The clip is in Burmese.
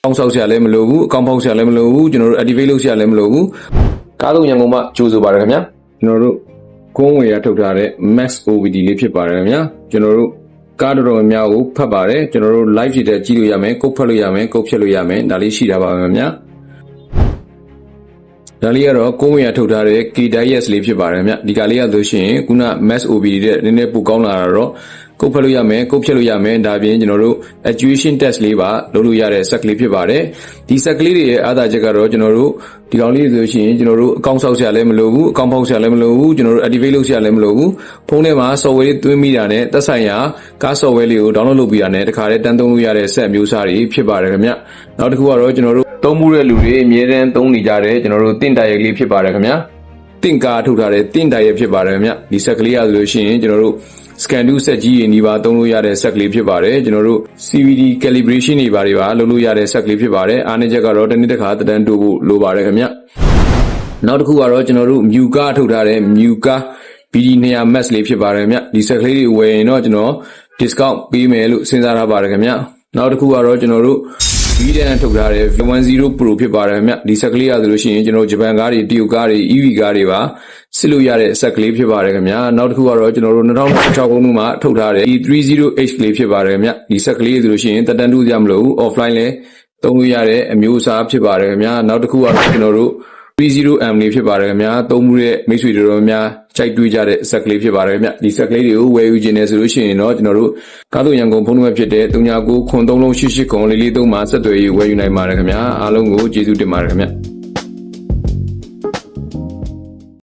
အောင်းဆောက်ဆရာလည်းမလိုဘူးအကောင့်ဖောက်ဆရာလည်းမလိုဘူးကျွန်တော်တို့ activate လုပ်ဆရာလည်းမလိုဘူးကားသုံးရန်ကုန်မှာကြိုးဆိုပါတယ်ခင်ဗျာကျွန်တော်တို့ကုန်းဝေရထုတ်ထားတဲ့ Max OBD လေးဖြစ်ပါတယ်ခင်ဗျာကျွန်တော်တို့ကားတော်တော်များကိုဖတ်ပါတယ်ကျွန်တော်တို့ live ဖြစ်တဲ့ကြည့်လို့ရမယ်ကုတ်ဖတ်လို့ရမယ်ကုတ်ဖြတ်လို့ရမယ်ဒါလေးရှိတာပါခင်ဗျာဒါလေးကတော့ကုန်းဝေရထုတ်ထားတဲ့ KDIS လေးဖြစ်ပါတယ်ခင်ဗျာဒီကလေးရဆိုရှင်ခုန Max OBD တဲ့နည်းနည်းပိုကောင်းလာတော့ကုတ်ဖတ်လို့ရမယ်ကုတ်ဖြတ်လို့ရမယ်ဒါပြင်ကျွန်တော်တို့ actuation test လေးပါလုပ်လို့ရတဲ့ set ကလေးဖြစ်ပါတယ်ဒီ set ကလေးတွေရဲ့အားသာချက်ကတော့ကျွန်တော်တို့ဒီကောင်လေးဆိုရှင်ကျွန်တော်တို့အကောင့်ဆောက်ဆရာလည်းမလိုဘူးအကောင့်ဖောက်ဆရာလည်းမလိုဘူးကျွန်တော်တို့ activate လုပ်ဆရာလည်းမလိုဘူးဖုန်းထဲမှာ software လေးသွင်းမိတာနဲ့သက်ဆိုင်ရာကား software လေးကို download လုပ်ပြီးတာနဲ့တခါတည်းတန်းသုံးလို့ရတဲ့ set မျိုးစားတွေဖြစ်ပါတယ်ခင်ဗျနောက်တစ်ခုကတော့ကျွန်တော်တို့သုံးမှုတဲ့လူတွေအများတန်းသုံးနေကြတဲ့ကျွန်တော်တို့တင့်တိုက်ရိုက်လေးဖြစ်ပါတယ်ခင်ဗျတင့်ကားထုတ်ထားတဲ့တင့်တိုက်ရိုက်ဖြစ်ပါတယ်ခင်ဗျဒီ set ကလေးရဆိုလို့ရှိရင်ကျွန်တော်တို့ scan to set ကြီးတွေနေပါသုံးလို့ရတဲ့ set ကလေးဖြစ်ပါတယ်ကျွန်တော်တို့ CVD calibration တွေပါလုပ်လို့ရတဲ့ set ကလေးဖြစ်ပါတယ်အားနည်းချက်ကတော့တစ်နေ့တစ်ခါတက်တန်းတိုးဖို့လိုပါတယ်ခင်ဗျနောက်တစ်ခုကတော့ကျွန်တော်တို့ Muka ထုတ်ထားတဲ့ Muka BD 200 max လေးဖြစ်ပါတယ်ခင်ဗျဒီ set ကလေးတွေဝယ်ရင်တော့ကျွန်တော် discount ပေးမယ်လို့စဉ်းစားထားပါတယ်ခင်ဗျနောက်တစ်ခုကတော့ကျွန်တော်တို့VDN ထုတ်ထားတဲ့ V10 Pro ဖြစ်ပါတယ်ခင်ဗျဒီ set ကလေးရဆိုလို့ရှိရင်ကျွန်တော်ဂျပန်ကားတွေတရုတ်ကားတွေ EV ကားတွေပါစစ်လို့ရတဲ့ set ကလေးဖြစ်ပါတယ်ခင်ဗျနောက်တစ်ခုကတော့ကျွန်တော်တို့2016ခုနှစ်မှာထုတ်ထားတဲ့ E30H ကလေးဖြစ်ပါတယ်ခင်ဗျဒီ set ကလေးဆိုလို့ရှိရင်တက်တန်းတူးကြမလို့ offline လဲသုံးလို့ရတဲ့အမျိုးအစားဖြစ်ပါတယ်ခင်ဗျနောက်တစ်ခုကတော့ကျွန်တော်တို့ 30M လေးဖြစ်ပါတယ်ခင်ဗျသုံးမှုတဲ့မိတ်ဆွေတို့များကြိုက်တွေ့ကြတဲ့ set ကလေးဖြစ်ပါတယ်ခင်ဗျဒီ set ကလေးတွေကိုဝယ်ယူခြင်းနဲ့ဆိုလို့ရှိရင်တော့ကျွန်တော်တို့ကားတို့ရန်ကုန်ဖုန်းနံပါတ်ဖြစ်တဲ့3993388343မှာဆက်သွယ်ရေးဝယ်ယူနိုင်ပါတယ်ခင်ဗျအားလုံးကိုကျေးဇူးတင်ပါတယ်ခင်ဗျ